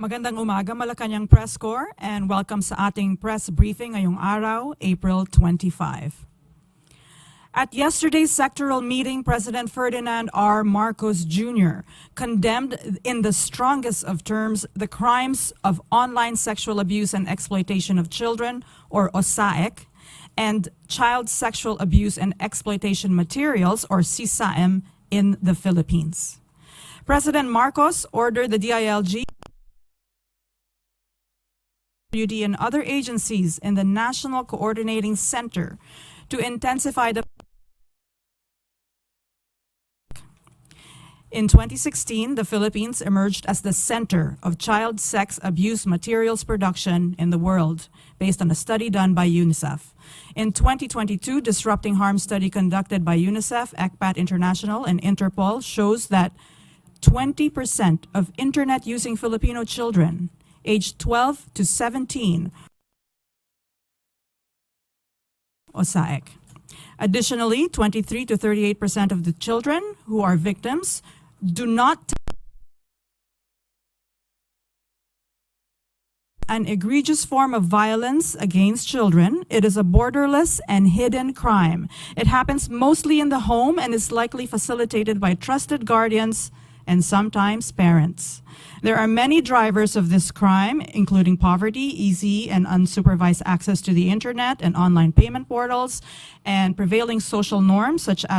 Magandang umaga, Malacañang Press Corps, and welcome sa ating press briefing ngayong araw, April 25. At yesterday's sectoral meeting, President Ferdinand R. Marcos Jr. condemned in the strongest of terms the crimes of online sexual abuse and exploitation of children, or OSAA, and child sexual abuse and exploitation materials, or CSAM, in the Philippines. President Marcos ordered the DILG and other agencies in the National Coordinating Center to intensify the. In 2016, the Philippines emerged as the center of child sex abuse materials production in the world, based on a study done by UNICEF. In 2022, Disrupting Harm study conducted by UNICEF, ECPAT International, and Interpol shows that 20% of internet-using Filipino children aged 12 to 17 OSAA. Additionally, 23 to 38% of the children who are victims do not an egregious form of violence against children. It is a borderless and hidden crime. It happens mostly in the home and is likely facilitated by trusted guardians and sometimes parents. There are many drivers of this crime, including poverty, easy and unsupervised access to the internet and online payment portals, and prevailing social norms such as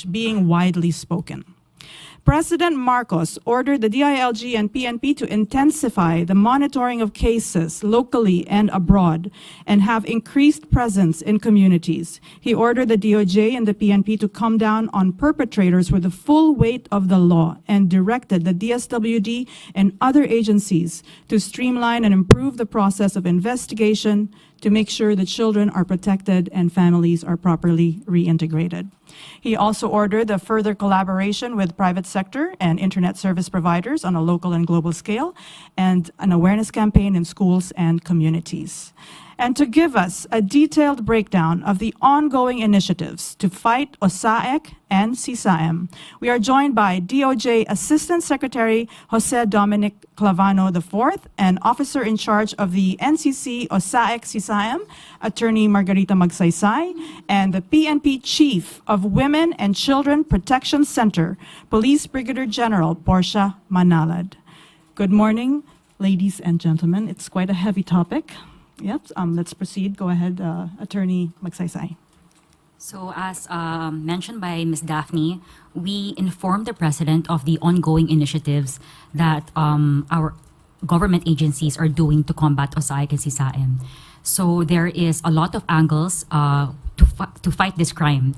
being widely spoken. President Marcos ordered the DILG and PNP to intensify the monitoring of cases locally and abroad and have increased presence in communities. He ordered the DOJ and the PNP to come down on perpetrators with the full weight of the law and directed the DSWD and other agencies to streamline and improve the process of investigation to make sure that children are protected and families are properly reintegrated. He also ordered the further collaboration with private sector and internet service providers on a local and global scale, and an awareness campaign in schools and communities. And to give us a detailed breakdown of the ongoing initiatives to fight OSAA and CSAM, we are joined by DOJ Assistant Secretary Jose Dominic Clavano IV and Officer in charge of the NCC OSAA CSAM, Attorney Margarita Magsaysay, and the PNP Chief of Women and Children Protection Center, Police Brigadier General Portia Manalad. Good morning, ladies and gentlemen. It's quite a heavy topic. Yep, let's proceed. Go ahead, Attorney Magsaysay. So as mentioned by Ms. Daphne, we informed the President of the ongoing initiatives that our government agencies are doing to combat OSAA and CSAM. So there is a lot of angles to fight this crime.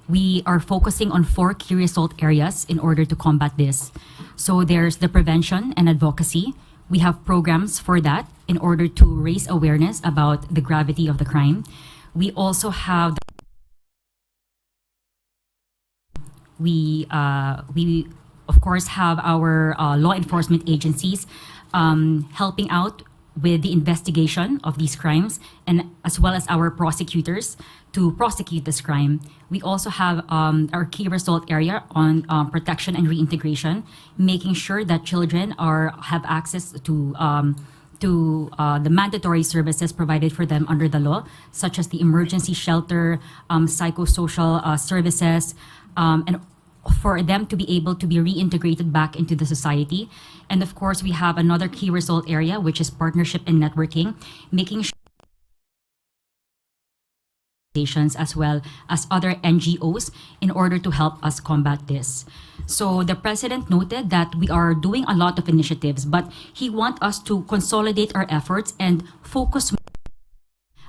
We are focusing on 4 key result areas in order to combat this. So there's the prevention and advocacy. We have programs for that in order to raise awareness about the gravity of the crime. We also have we of course have our law enforcement agencies helping out with the investigation of these crimes, and as well as our prosecutors to prosecute this crime. We also have our key result area on protection and reintegration, making sure that children have access to the mandatory services provided for them under the law, such as the emergency shelter, psychosocial services, and for them to be able to be reintegrated back into the society. And of course, we have another key result area, which is partnership and networking, making sure as well as other NGOs in order to help us combat this. So the President noted that we are doing a lot of initiatives, but he wants us to consolidate our efforts and focus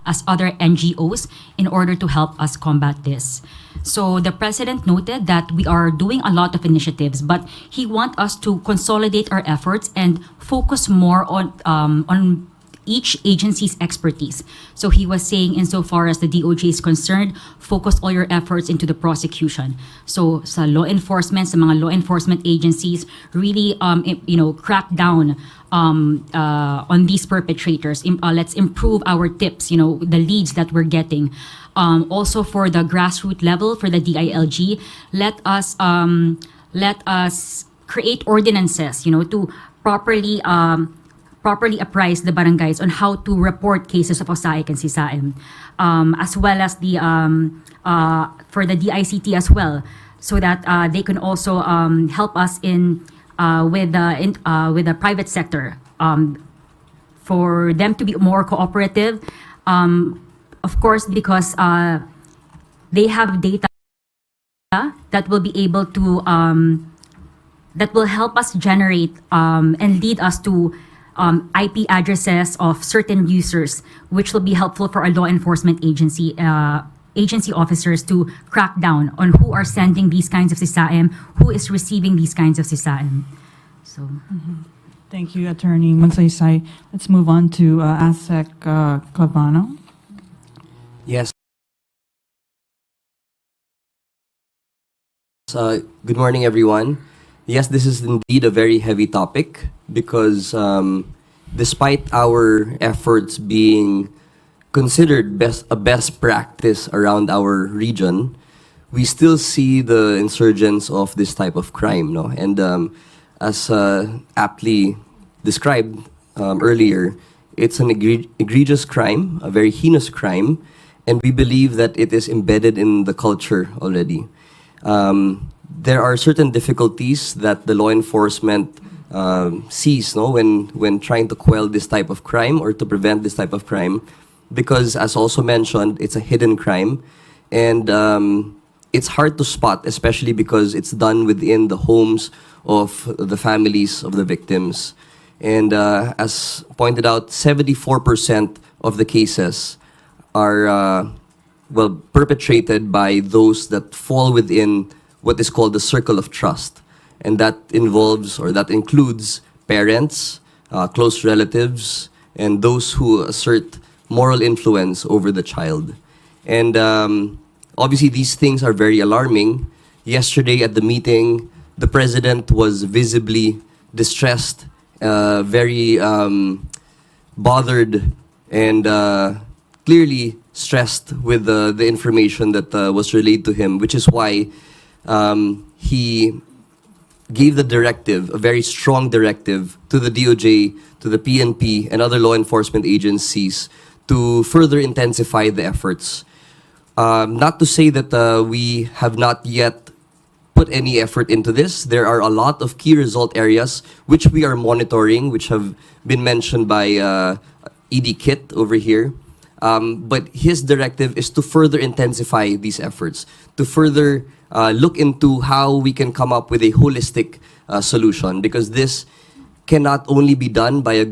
as other NGOs in order to help us combat this. So the President noted that we are doing a lot of initiatives, but he wants us to consolidate our efforts and focus more on each agency's expertise. So he was saying, insofar as the DOJ is concerned, focus all your efforts into the prosecution. So sa law enforcement, sa mga law enforcement agencies, really crack down on these perpetrators. Let's improve our tips, the leads that we're getting. Also for the grassroots level, for the DILG, let us let us create ordinances, to properly apprise the barangays on how to report cases of OSAIC and SISAM, as well as the for the DICT as well, so that they can also help us with the private sector, for them to be more cooperative. Of course, because they have data that will be able to that will help us generate and lead us to IP addresses of certain users, which will be helpful for our law enforcement agency officers to crack down on who are sending these kinds of SISAM, who is receiving these kinds of SISAM. So. Thank you, Attorney Mansaysay. Let's move on to ASEC Clavano. Yes. Good morning, everyone. Yes, this is indeed a very heavy topic because despite our efforts being considered a best practice around our region, we still see the insurgence of this type of crime, no? And as aptly described earlier, it's an egregious crime, a very heinous crime, and we believe that it is embedded in the culture already. There are certain difficulties that the law enforcement sees, no, when trying to quell this type of crime or to prevent this type of crime, because as also mentioned, it's a hidden crime, and it's hard to spot, especially because it's done within the homes of the families of the victims. And as pointed out, 74% of the cases are perpetrated by those that fall within what is called the circle of trust. And that involves, or that includes, parents, close relatives, and those who assert moral influence over the child. And obviously these things are very alarming. Yesterday at the meeting, the President was visibly distressed, very bothered, and clearly stressed with the information that was relayed to him, which is why he gave the directive, a very strong directive, to the DOJ, to the PNP, and other law enforcement agencies to further intensify the efforts. Not to say that we have not yet put any effort into this. There are a lot of key result areas which we are monitoring, which have been mentioned by ED Kit over here. But his directive is to further intensify these efforts, to further look into how we can come up with a holistic solution, because this cannot only be done by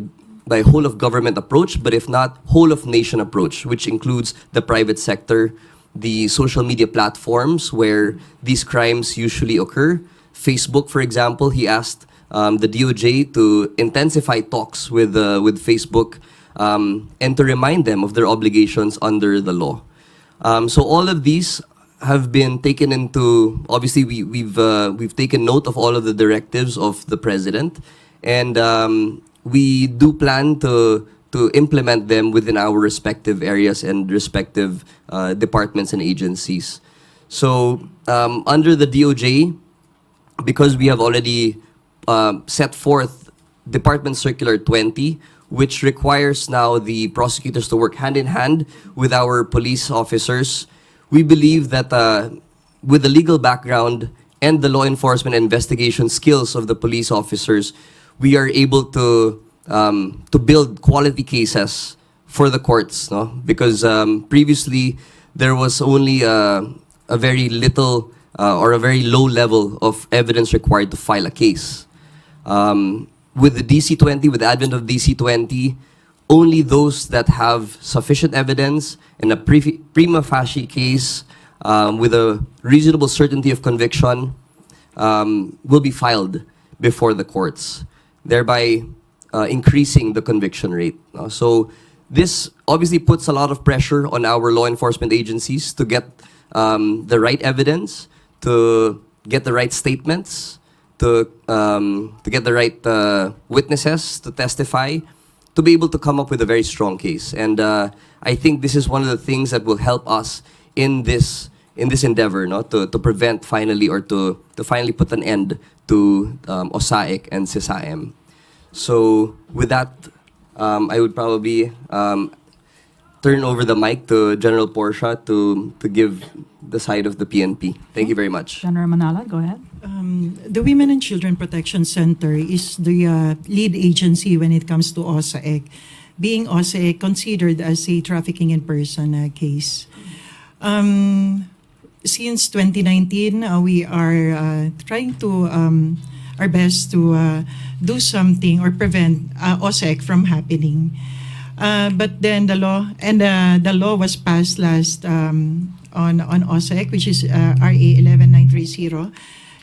a whole of government approach, but if not, whole of nation approach, which includes the private sector, the social media platforms where these crimes usually occur. Facebook, for example, he asked the DOJ to intensify talks with Facebook and to remind them of their obligations under the law. So all of these have been taken into, obviously we've taken note of all of the directives of the President, and we do plan to implement them within our respective areas and respective departments and agencies. So under the DOJ, because we have already set forth Department Circular 20, which requires now the prosecutors to work hand in hand with our police officers, we believe that with the legal background and the law enforcement investigation skills of the police officers, we are able to build quality cases for the courts, no? Because previously there was only a very little or a very low level of evidence required to file a case. With the DC-20, with the advent of DC-20, only those that have sufficient evidence and a prima facie case with a reasonable certainty of conviction will be filed before the courts, thereby increasing the conviction rate. So this obviously puts a lot of pressure on our law enforcement agencies to get the right evidence, to get the right statements, to get the right witnesses to testify, to be able to come up with a very strong case. And I think this is one of the things that will help us in this in this endeavor, no, to prevent finally, or to finally put an end to OSAA and CSAM. So with that, I would probably turn over the mic to General Portia to give the side of the PNP. Thank you very much. General Manala, go ahead. The Women and Children Protection Center is the lead agency when it comes to OSAA, being OSAA considered as a trafficking in person case. Since 2019, we are trying to our best to do something or prevent OSAC from happening. But then the law was passed last on OSAC, which is RA 11930,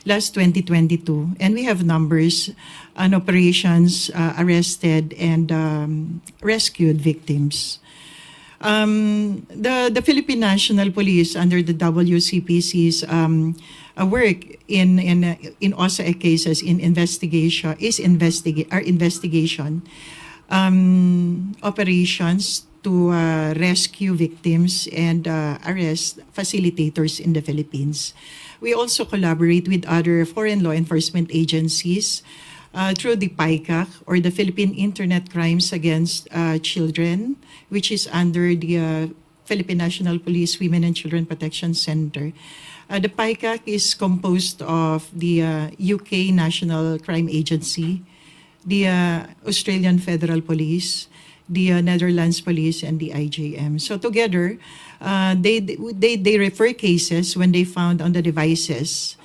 last 2022, and we have numbers on operations, arrested and rescued victims. The Philippine National Police, under the WCPC's work in OSAA cases in investigation operations to rescue victims and arrest facilitators in the Philippines. We also collaborate with other foreign law enforcement agencies through the PICAC, or the Philippine Internet Crimes Against Children, which is under the Philippine National Police Women and Children Protection Center. The PICAC is composed of the UK National Crime Agency, the Australian Federal Police, the Netherlands Police, and the IJM. So together, they refer cases when they found on the devices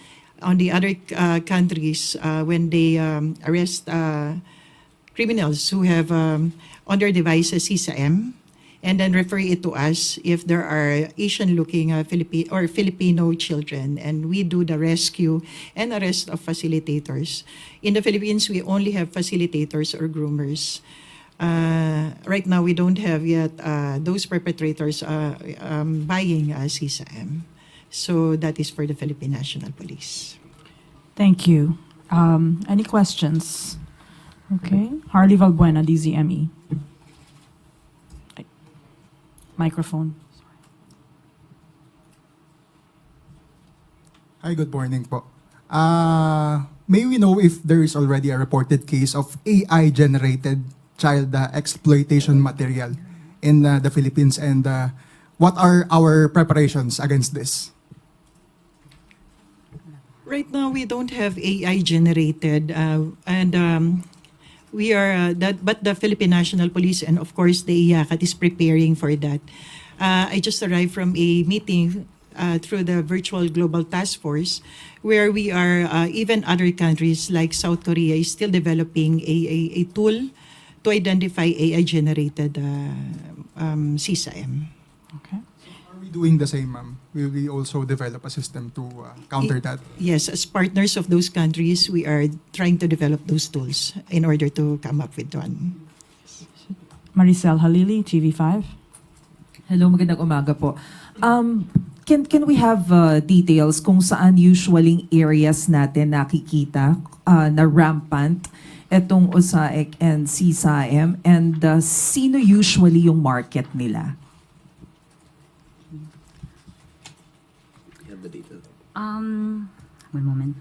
on the other countries when they arrest criminals who have on their devices CSAM, and then refer it to us if there are Asian-looking Filipino children, and we do the rescue and arrest of facilitators. In the Philippines, we only have facilitators or groomers. Right now, we don't have yet those perpetrators buying CSAM. So that is for the Philippine National Police. Thank you. Any questions? Okay. Harley Valbuena, DZME. Microphone. Hi, good morning po. May we know if there is already a reported case of AI-generated child exploitation material in the Philippines, and what are our preparations against this? Right now, we don't have AI generated, we are but the Philippine National Police and of course the IACAT is preparing for that. I just arrived from a meeting through the virtual global task force, where we are even other countries like South Korea is still developing a tool to identify AI generated CSAM. Okay. Are we doing the same, ma'am? Will we also develop a system to counter that? Yes, as partners of those countries, we are trying to develop those tools in order to come up with one. Maricel Halili, TV5. Hello, magandang umaga po. Can we have details kung saan usually areas natin nakikita na rampant etong OSAA and CSAM, and sino usually yung market nila? One moment.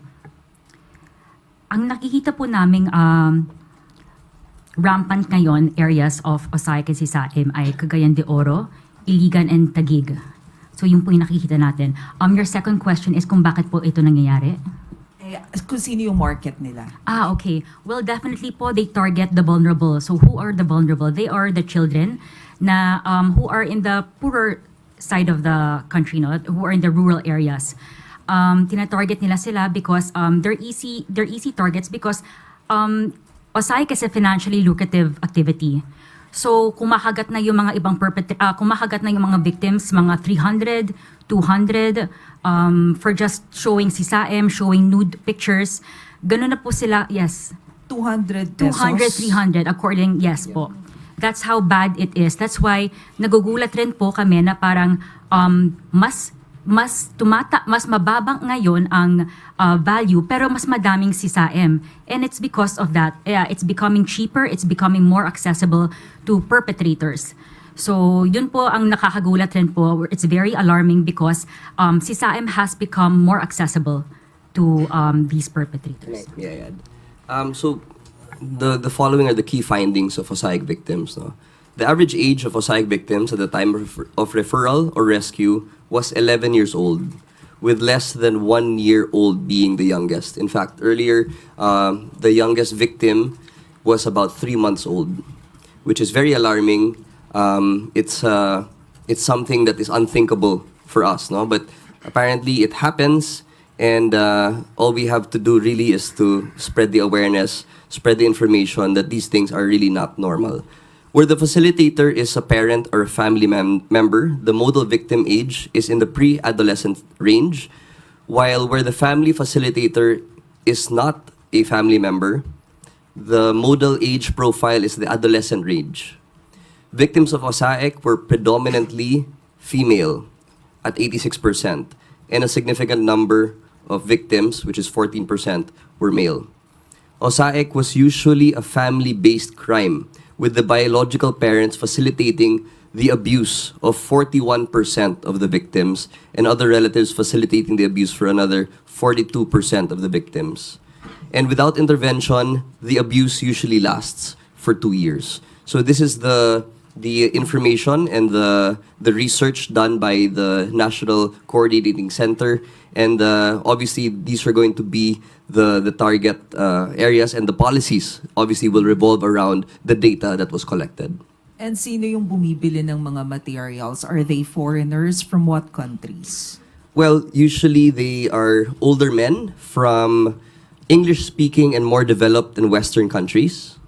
Ang nakikita po naming rampant ngayon areas of OSAA and CSAM ay Cagayan de Oro, Iligan, and Taguig. So yun po yung nakikita natin. Your second question is kung bakit po ito nangyayari? Kung sino yung market nila? Okay. Well, definitely po, they target the vulnerable. So who are the vulnerable? They are the children na who are in the poorer side of the country, no? Who are in the rural areas. Tina-target nila sila because they're easy targets because OSAA kasi financially lucrative activity. So kumakagat na yung mga ibang kumakagat na yung mga victims, mga 300, 200 for just showing CSAM, showing nude pictures. Ganun na po sila, yes. 200 pesos? 200, 300 according, yes po. That's how bad it is. That's why nagugulat rin po kami na parang mas mababang ngayon ang value pero mas madaming CSAM, and it's because of that. It's becoming cheaper, it's becoming more accessible to perpetrators. So yun po ang nakakagulat rin po. It's very alarming because si SAEM has become more accessible to these perpetrators. May I add? So the following are the key findings of OSAIC victims. No? The average age of OSAIC victims at the time of referral or rescue was 11 years old, with less than 1 year old being the youngest. In fact, earlier, the youngest victim was about 3 months old, which is very alarming. It's something that is unthinkable for us, no? But apparently it happens, and all we have to do really is to spread the awareness, spread the information that these things are really not normal. Where the facilitator is a parent or a family member, the modal victim age is in the pre-adolescent range, while where the family facilitator is not a family member, the modal age profile is the adolescent range. Victims of OSAIC were predominantly female at 86%, and a significant number of victims, which is 14%, were male. OSAIC was usually a family-based crime, with the biological parents facilitating the abuse of 41% of the victims and other relatives facilitating the abuse for another 42% of the victims. And without intervention, the abuse usually lasts for 2 years. So this is the information and the research done by the National Coordinating Center, and obviously these are going to be the target areas, and the policies obviously will revolve around the data that was collected. And sino yung bumibili ng mga materials? Are they foreigners? From what countries? Well, usually they are older men from English-speaking and more developed and Western countries.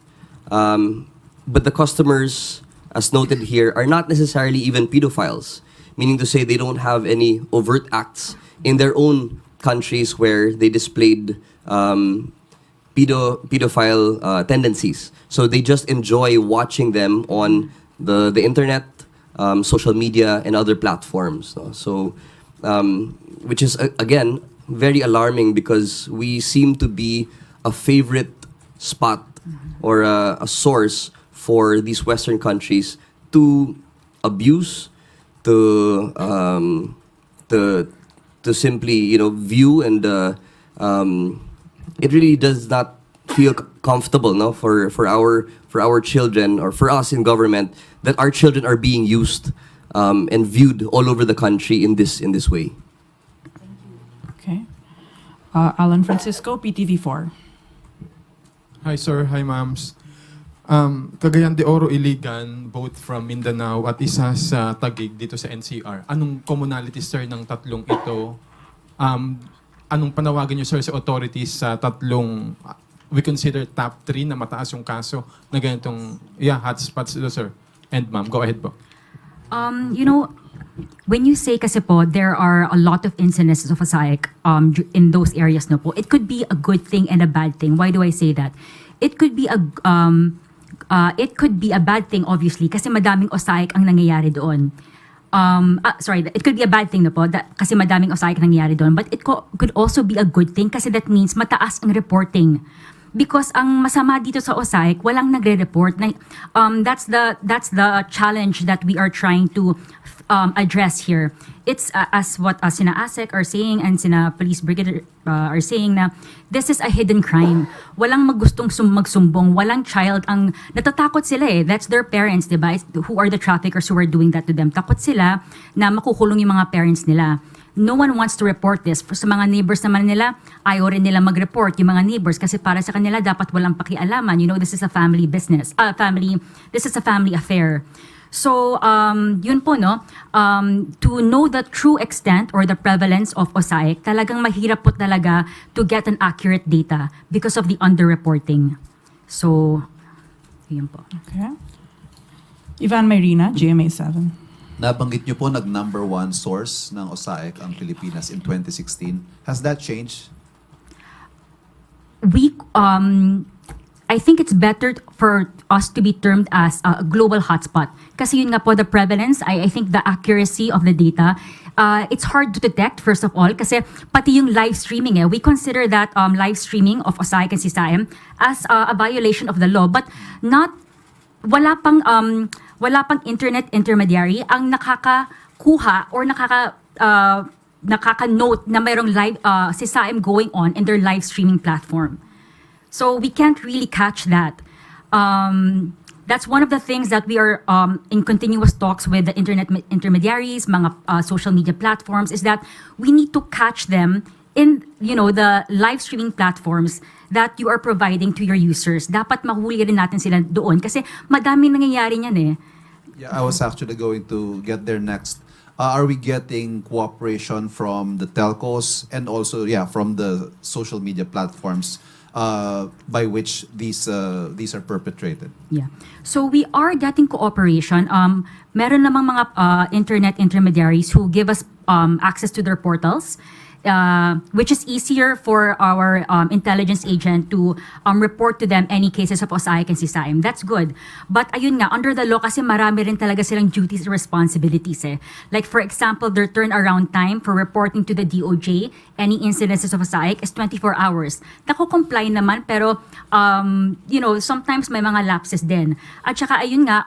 But the customers, as noted here, are not necessarily even pedophiles, meaning to say they don't have any overt acts in their own countries where they displayed pedophile tendencies. So they just enjoy watching them on the internet, social media, and other platforms. No? So, which is, again, very alarming because we seem to be a favorite spot or a source for these Western countries to abuse, to simply view, and it really does not feel comfortable, no, for our children, or for us in government, that our children are being used and viewed all over the country in this way. Okay. Alan Francisco, PTV4. Hi sir, hi ma'ams. Cagayan de Oro, Iligan, both from Mindanao at isa sa Taguig dito sa NCR. Anong commonality sir ng tatlong ito? Anong panawagan niyo sir sa authorities sa tatlong we consider top 3 na mataas yung kaso na ganitong hotspots ito sir? And ma'am, go ahead po. When you say kasi po, there are a lot of incidences of OSAIC in those areas no po. It could be a good thing and a bad thing. Why do I say that? It could be a bad thing obviously kasi madaming OSAIC ang nangyayari doon. It could be a bad thing na po kasi madaming OSAIC ang nangyayari doon, but it could also be a good thing kasi that means mataas ang reporting. Because ang masama dito sa OSAIC, walang nagre-report. That's the challenge that we are trying to address here. It's as what sina ASEC are saying and sina Police Brigade are saying na this is a hidden crime. Walang magustong magsumbong, walang child ang natatakot sila eh. That's their parents, diba? Who are the traffickers who are doing that to them. Takot sila na makukulong yung mga parents nila. No one wants to report this. Sa mga neighbors naman nila, ayaw rin nila mag-report yung mga neighbors kasi para sa kanila dapat walang pakialaman. This is a family business. This is a family affair. So, yun po, no? To know the true extent or the prevalence of OSAIC, talagang mahirap po talaga to get an accurate data because of the underreporting. So, yun po. Okay. Ivan Mayrina, GMA7. Nabanggit niyo po nag-number 1 source ng OSAIC ang Pilipinas in 2016. Has that changed? I think it's better for us to be termed as a global hotspot. Kasi yun nga po, the prevalence, I think the accuracy of the data, it's hard to detect, first of all, kasi pati yung live streaming, we consider that live streaming of OSAIC and CSAM as a violation of the law, but wala pang wala pang internet intermediary ang nakakakuha or nakaka-note na mayroong live si SAIM going on in their live streaming platform. So we can't really catch that. That's one of the things that we are in continuous talks with the internet intermediaries, mga social media platforms, is that we need to catch them in the live streaming platforms that you are providing to your users. Dapat mahuli rin natin sila doon kasi madaming nangyayari niyan eh. Yeah, I was actually going to get there next. Are we getting cooperation from the telcos and also from the social media platforms by which these are perpetrated? Yeah. So we are getting cooperation. Meron namang mga internet intermediaries who give us access to their portals, which is easier for our intelligence agent to report to them any cases of OSAIC and CSAIM. That's good. But ayun nga, under the law kasi marami rin talaga silang duties and responsibilities eh. Like for example, their turnaround time for reporting to the DOJ any incidences of OSAIC is 24 hours. Nako-comply naman pero sometimes may mga lapses din. At saka ayun nga,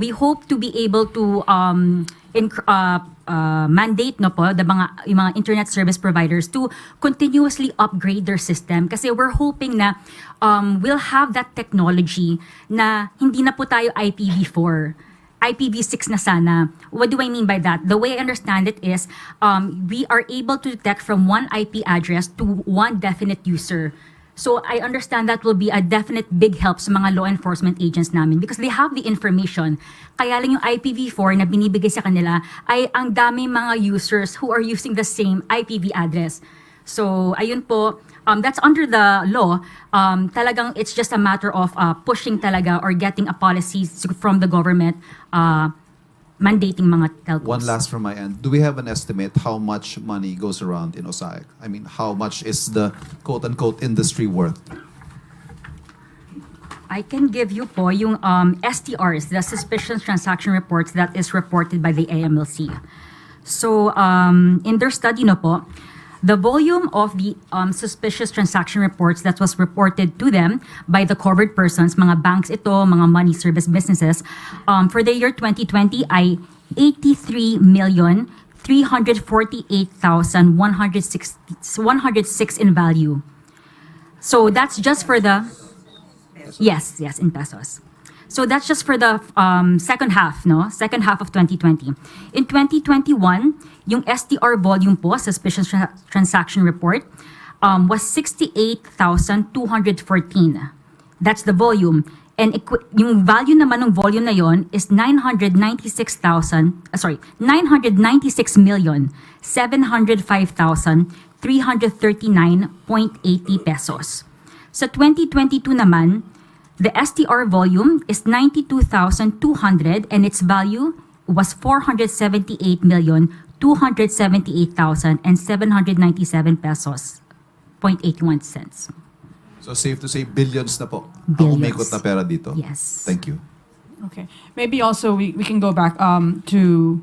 we hope to be able to mandate yung mga internet service providers to continuously upgrade their system kasi we're hoping na we'll have that technology na hindi na po tayo IPv4. IPv6 na sana. What do I mean by that? The way I understand it is we are able to detect from one IP address to one definite user. So I understand that will be a definite big help sa mga law enforcement agents namin because they have the information. Kaya lang yung IPv4 na binibigay sa kanila ay ang dami mga users who are using the same IPv address. So ayun po, that's under the law. Talagang it's just a matter of pushing talaga or getting a policy from the government mandating mga telcos. One last from my end. Do we have an estimate how much money goes around in OSAIC? I mean, how much is the quote-unquote industry worth? I can give you po yung STRs, the Suspicious Transaction Reports that is reported by the AMLC. So, in their study po, the volume of the suspicious transaction reports that was reported to them by the covered persons, mga banks ito, mga money service businesses, for the year 2020 ay 83,348,106 in value. So that's just for the... Yes, in pesos. So that's just for the second half, no? Second half of 2020. In 2021, yung STR volume po, Suspicious Transaction Report, was 68,214. That's the volume. And yung value naman ng volume na yon is 996,705,339.80 pesos. Sa 2022 naman, the STR volume is 92,200 and its value was 478,278,797 pesos, 0.81 cents. So safe to say billions na po. Billions. Ang umikot na pera dito. Yes. Thank you. Okay. Maybe also we can go back to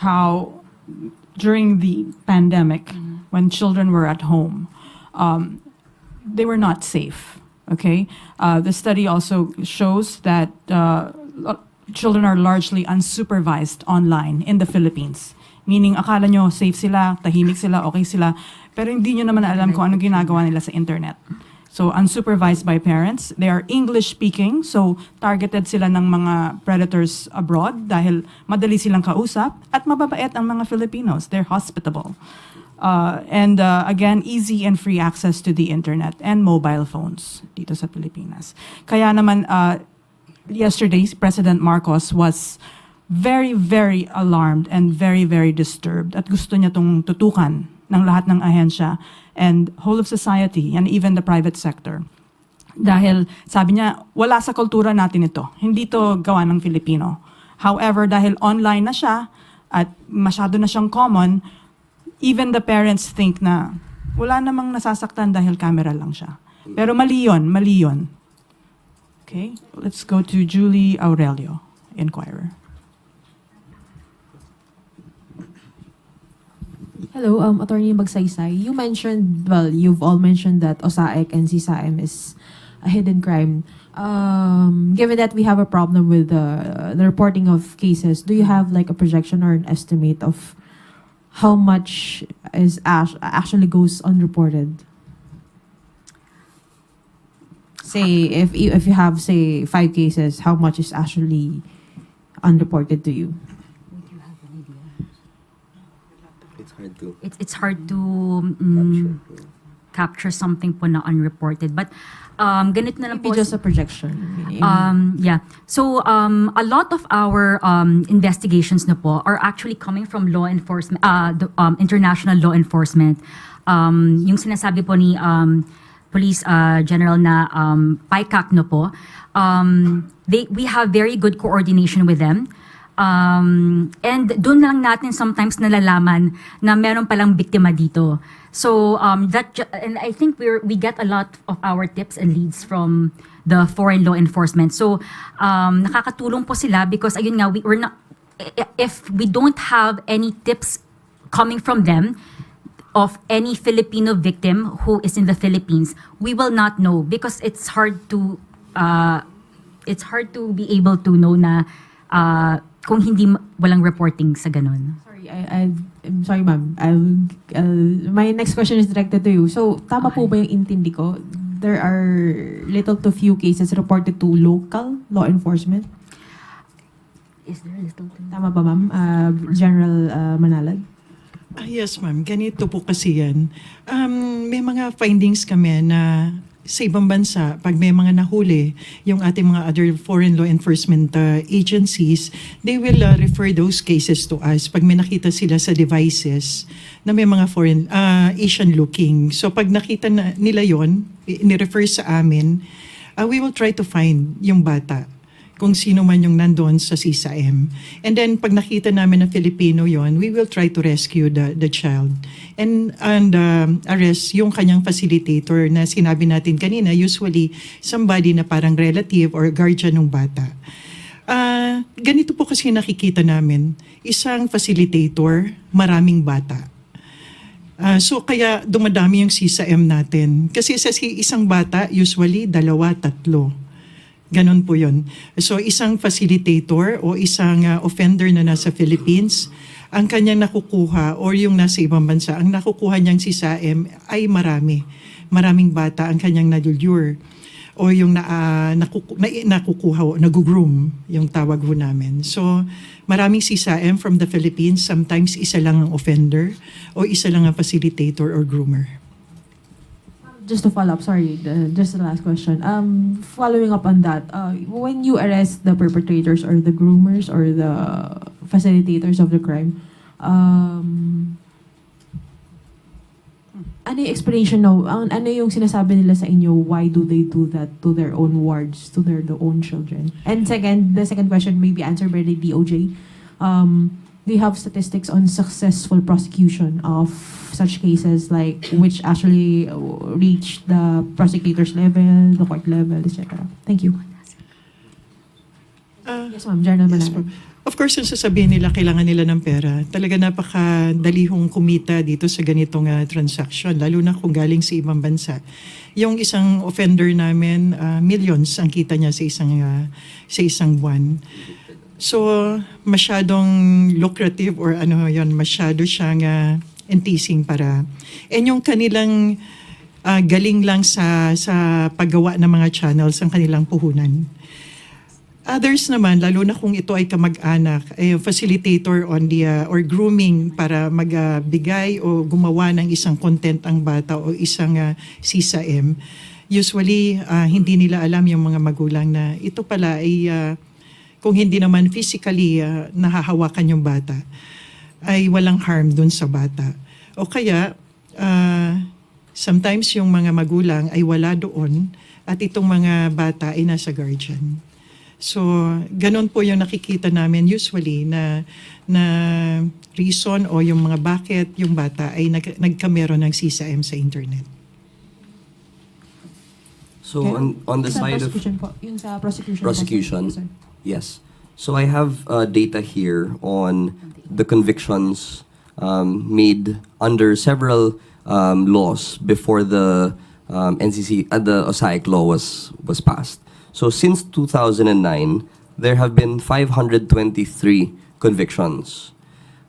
how during the pandemic, when children were at home, they were not safe. Okay. The study also shows that children are largely unsupervised online in the Philippines. Meaning, akala nyo safe sila, tahimik sila, okay sila, pero hindi nyo naman alam kung anong ginagawa nila sa internet. So, unsupervised by parents. They are English-speaking, so targeted sila ng mga predators abroad dahil madali silang kausap at mababait ang mga Filipinos. They're hospitable. And again, easy and free access to the internet and mobile phones dito sa Pilipinas. Kaya naman, yesterday, President Marcos was very, very alarmed and very, very disturbed at gusto niya itong tutukan ng lahat ng ahensya and whole of society and even the private sector. Dahil sabi niya, wala sa kultura natin ito. Hindi to gawa ng Filipino. However, dahil online na siya at masyado na siyang common, even the parents think na wala namang nasasaktan dahil camera lang siya. Pero mali yun. Okay, let's go to Julie Aurelio, Inquirer. Hello, Attorney Magsaysay. You mentioned, you've all mentioned that OSAIC and CSAIM is a hidden crime. Given that we have a problem with the reporting of cases, do you have like a projection or an estimate of how much is actually goes unreported? Say if you have say 5 cases, how much is actually unreported to you? It's hard to It's hard to capture something po na unreported. But ganito na lang Maybe po. just a projection. Yeah. So a lot of our investigations na po are actually coming from law enforcement, international law enforcement. Yung sinasabi po ni Police General na PICAC na po, we have very good coordination with them. And doon lang natin sometimes nalalaman na meron palang biktima dito. So and I think we get a lot of our tips and leads from the foreign law enforcement. So nakakatulong po sila because ayun nga we're not, if we don't have any tips coming from them of any Filipino victim who is in the Philippines, we will not know because it's hard to be able to know na kung hindi walang reporting sa ganun. Sorry, I'm sorry, ma'am. My next question is directed to you. So, tama po ba yung intindi ko? There are little to few cases reported to local law enforcement? Is there a little thing? Tama ba, ma'am? General Manalad? Yes, ma'am. Ganito po kasi yan. May mga findings kami na sa ibang bansa, pag may mga nahuli, yung ating mga other foreign law enforcement agencies, they will refer those cases to us pag may nakita sila sa devices na may mga foreign, Asian looking. So pag nakita nila yon, ni-refer sa amin, we will try to find yung bata, kung sino man yung nandoon sa CSAM. And then, pag nakita namin na Filipino yon, we will try to rescue the child and arrest yung kanyang facilitator na sinabi natin kanina, usually somebody na parang relative or guardian ng bata. Ganito po kasi nakikita namin, isang facilitator, maraming bata. So kaya dumadami yung CSAM natin. Kasi sa isang bata, usually 2, 3. Ganon po yun. So isang facilitator o isang offender na nasa Philippines, ang kanyang nakukuha or yung nasa ibang bansa, ang nakukuha niyang CSAM ay marami. Maraming bata ang kanyang nadulure o yung nakukuha o nagugroom, yung tawag ho namin. So maraming CSAM from the Philippines, sometimes isa lang ang offender o isa lang ang facilitator or groomer. Just to follow up, sorry, just the last question. Following up on that, when you arrest the perpetrators or the groomers or the facilitators of the crime, ano yung explanation ano yung sinasabi nila sa inyo, why do they do that to their own wards, to their own children? And the second question may be answered by the DOJ. Do you have statistics on successful prosecution of such cases, like which actually reach the prosecutor's level, the court level, etc.? Thank you. Yes, ma'am. General Manalad. Of course, yung sasabihin nila, kailangan nila ng pera. Talaga napakadali hong kumita dito sa ganitong transaction, lalo na kung galing sa ibang bansa. Yung isang offender namin, millions ang kita niya sa isang buwan. So, masyadong lucrative or masyado siyang enticing para. And yung kanilang galing lang sa paggawa ng mga channels ang kanilang puhunan. Others naman, lalo na kung ito ay kamag-anak, facilitator on the or grooming para magbigay o gumawa ng isang content ang bata o isang CSAM. Usually, hindi nila alam yung mga magulang na ito pala ay kung hindi naman physically nahahawakan yung bata, ay walang harm dun sa bata. O kaya, sometimes yung mga magulang ay wala doon at itong mga bata ay nasa guardian. So, ganun po yung nakikita namin usually na reason o yung mga bakit yung bata ay nagkamero ng CSAM sa internet. So on the side of yung sa prosecution. prosecution, yes. So I have data here on the convictions made under several laws before the the OSAA law was passed. So since 2009, there have been 523 convictions.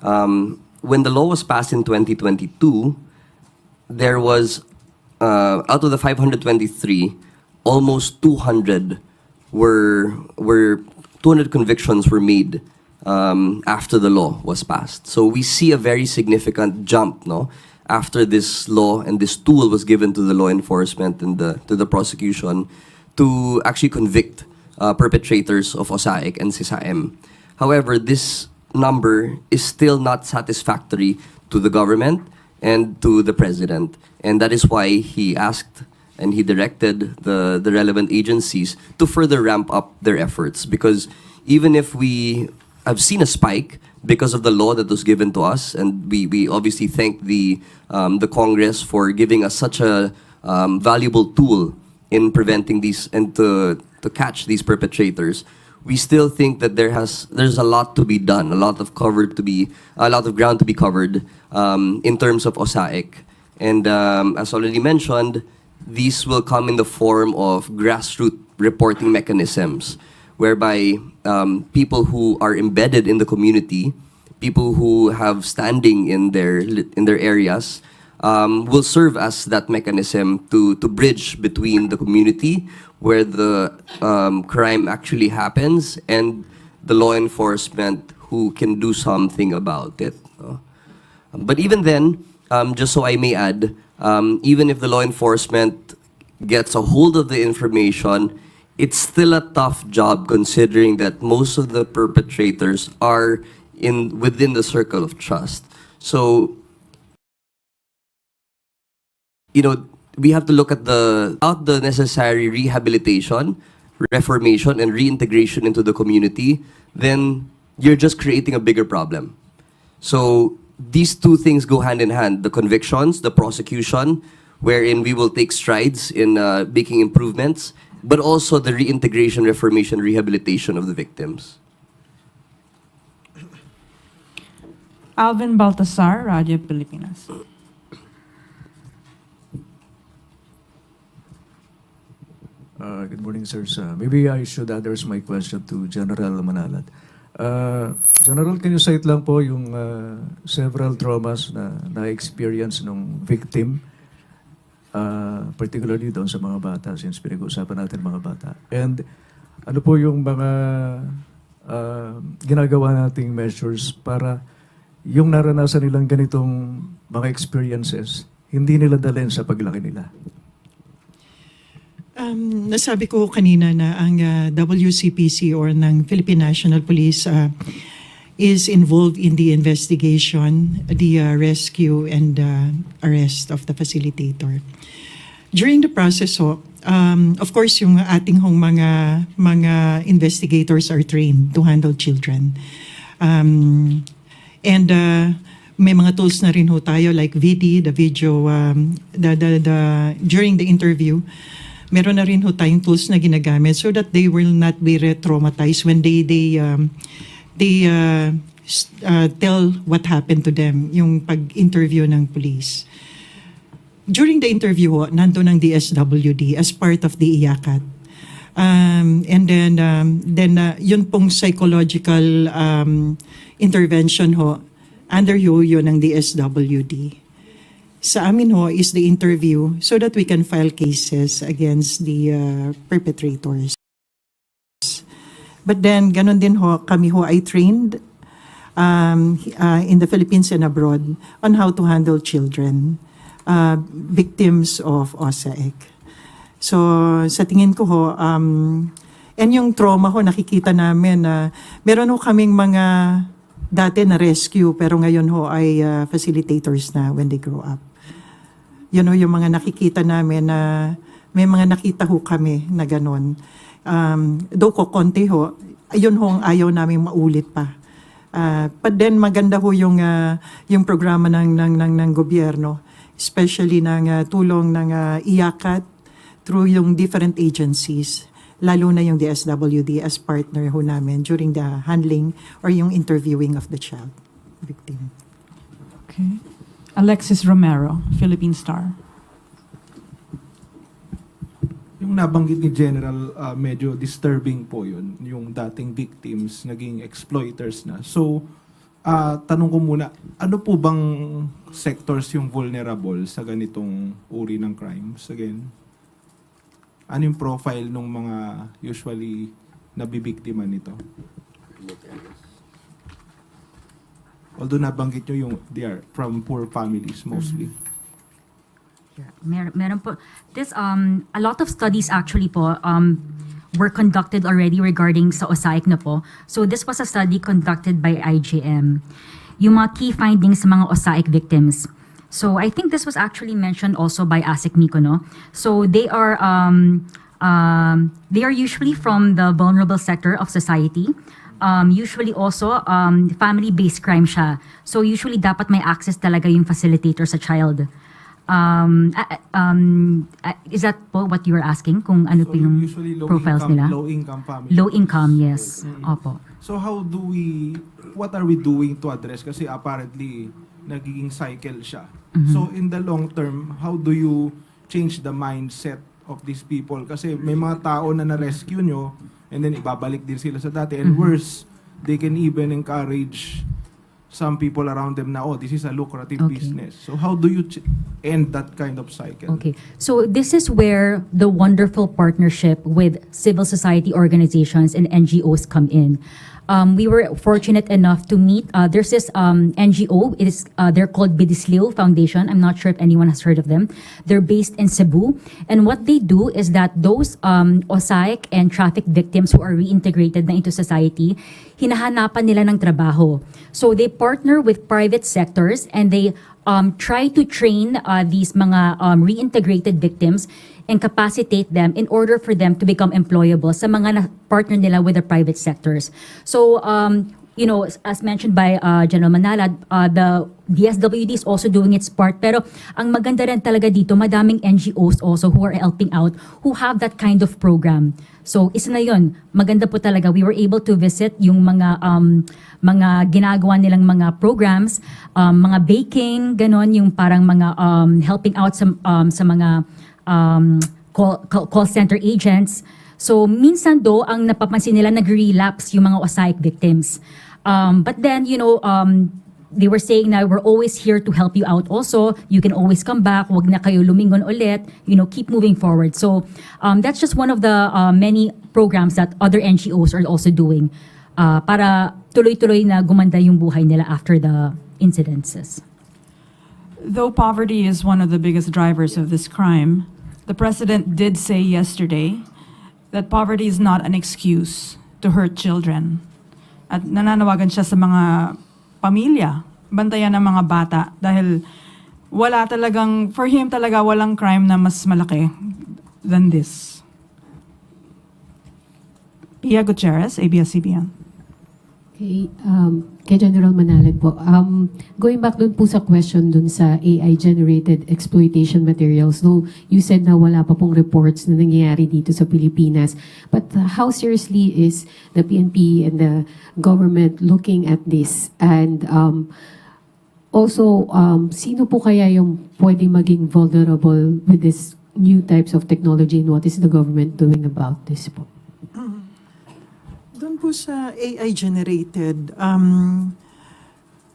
When the law was passed in 2022, there was, out of the 523, almost 200 200 convictions were made after the law was passed. So we see a very significant jump, no, after this law and this tool was given to the law enforcement and to the prosecution to actually convict perpetrators of OSAIC and CISAM. However, this number is still not satisfactory to the government and to the president, and that is why he asked and he directed the relevant agencies to further ramp up their efforts. Because even if we have seen a spike because of the law that was given to us, and we obviously thank the Congress for giving us such a valuable tool in preventing these and to catch these perpetrators, we still think that there's a lot to be done, a lot of ground to be covered in terms of OSAIC. And as already mentioned, these will come in the form of grassroots reporting mechanisms, whereby people who are embedded in the community, people who have standing in their areas, will serve as that mechanism to bridge between the community where the crime actually happens and the law enforcement who can do something about it. But even then, just so I may add, even if the law enforcement gets a hold of the information, it's still a tough job considering that most of the perpetrators are within the circle of trust. So, we have to look at the necessary rehabilitation, reformation, and reintegration into the community, then you're just creating a bigger problem. So these two things go hand in hand, the convictions, the prosecution, wherein we will take strides in making improvements, but also the reintegration, reformation, rehabilitation of the victims. Alvin Baltasar, Radio Pilipinas. Good morning, sirs. Maybe I should address my question to General Manalat. General, can you cite lang po yung several traumas na experience ng victim, particularly doon sa mga bata, since pinag-uusapan natin mga bata. And ano po yung mga ginagawa nating measures para yung naranasan nilang ganitong mga experiences, hindi nila dalhin sa paglaki nila? Nasabi ko kanina na ang WCPC or ng Philippine National Police is involved in the investigation, the rescue and arrest of the facilitator. During the process of course yung ating mga investigators are trained to handle children. And may mga tools na rin tayo like VD, the video, during the interview. Meron na rin tayong tools na ginagamit so that they will not be re-traumatized when they tell what happened to them, yung pag-interview ng police. During the interview, nandun ang DSWD as part of the IACAT. And then yun pong psychological intervention under yun ng DSWD. Sa amin is the interview so that we can file cases against the perpetrators. But then, ganun din kami ay trained in the Philippines and abroad on how to handle children, victims of OSAIC. So, sa tingin ko and yung trauma nakikita namin na meron kaming mga dati na rescue pero ngayon ay facilitators na when they grow up. Yung mga nakikita namin na may mga nakita kami na ganon. Though konti ayun ang ayaw namin maulit pa. But then maganda yung programa ng gobyerno, especially ng tulong ng IACAT through yung different agencies, lalo na yung DSWD as partner namin during the handling or yung interviewing of the child victim. Okay. Alexis Romero, Philippine Star. Yung nabanggit ni General, medyo disturbing po yun. Yung dating victims, naging exploiters na. So, tanong ko muna, ano po bang sectors yung vulnerable sa ganitong uri ng crimes? Again, ano yung profile ng mga usually nabibiktima nito? Although nabanggit nyo yung they are from poor families mostly. Meron po. This, a lot of studies actually po were conducted already regarding sa OSAIC na po. So this was a study conducted by IJM. Yung mga key findings sa mga OSAIC victims. So I think this was actually mentioned also by ASIC Mykono. So they are usually from the vulnerable sector of society. Usually also family-based crime siya. So usually dapat may access talaga yung facilitator sa child. Is that po what you were asking? Kung ano po yung profiles nila? Low income families. Low income, yes. Opo. So what are we doing to address? Kasi apparently, nagiging cycle siya. So in the long term, how do you change the mindset of these people? Kasi may mga tao na na-rescue nyo, and then ibabalik din sila sa dati. And worse, they can even encourage some people around them na, this is a lucrative business. So how do you end that kind of cycle? Okay. So this is where the wonderful partnership with civil society organizations and NGOs come in. We were fortunate enough to meet, there's this NGO, they're called Bidisleo Foundation. I'm not sure if anyone has heard of them. They're based in Cebu. And what they do is that those OSAIC and traffic victims who are reintegrated na into society, hinahanapan nila ng trabaho. So they partner with private sectors and they try to train these mga reintegrated victims and capacitate them in order for them to become employable sa mga partner nila with the private sectors. So, as mentioned by General Manalad, the DSWD is also doing its part. Pero ang maganda rin talaga dito, madaming NGOs also who are helping out, who have that kind of program. So, isa na yun. Maganda po talaga. We were able to visit yung mga ginagawa nilang mga programs, mga baking, ganon, yung parang mga helping out sa mga call center agents. So, minsan do, ang napapansin nila, nag-relapse yung mga OSAIC victims. But then, they were saying na we're always here to help you out also. You can always come back. Huwag na kayo lumingon ulit. Keep moving forward. So, that's just one of the many programs that other NGOs are also doing para tuloy-tuloy na gumanda yung buhay nila after the incidences. Though poverty is one of the biggest drivers of this crime, the President did say yesterday that poverty is not an excuse to hurt children. At nananawagan siya sa mga pamilya, bantayan ng mga bata dahil for him talaga walang crime na mas malaki than this. Pia Gutierrez, ABS-CBN. Okay, kay General Manalad po. Going back dun po sa question dun sa AI-generated exploitation materials, no, you said na wala pa pong reports na nangyayari dito sa Pilipinas. But how seriously is the PNP and the government looking at this? And also, sino po kaya yung pwedeng maging vulnerable with this new types of technology, and what is the government doing about this po? Doon po sa AI-generated,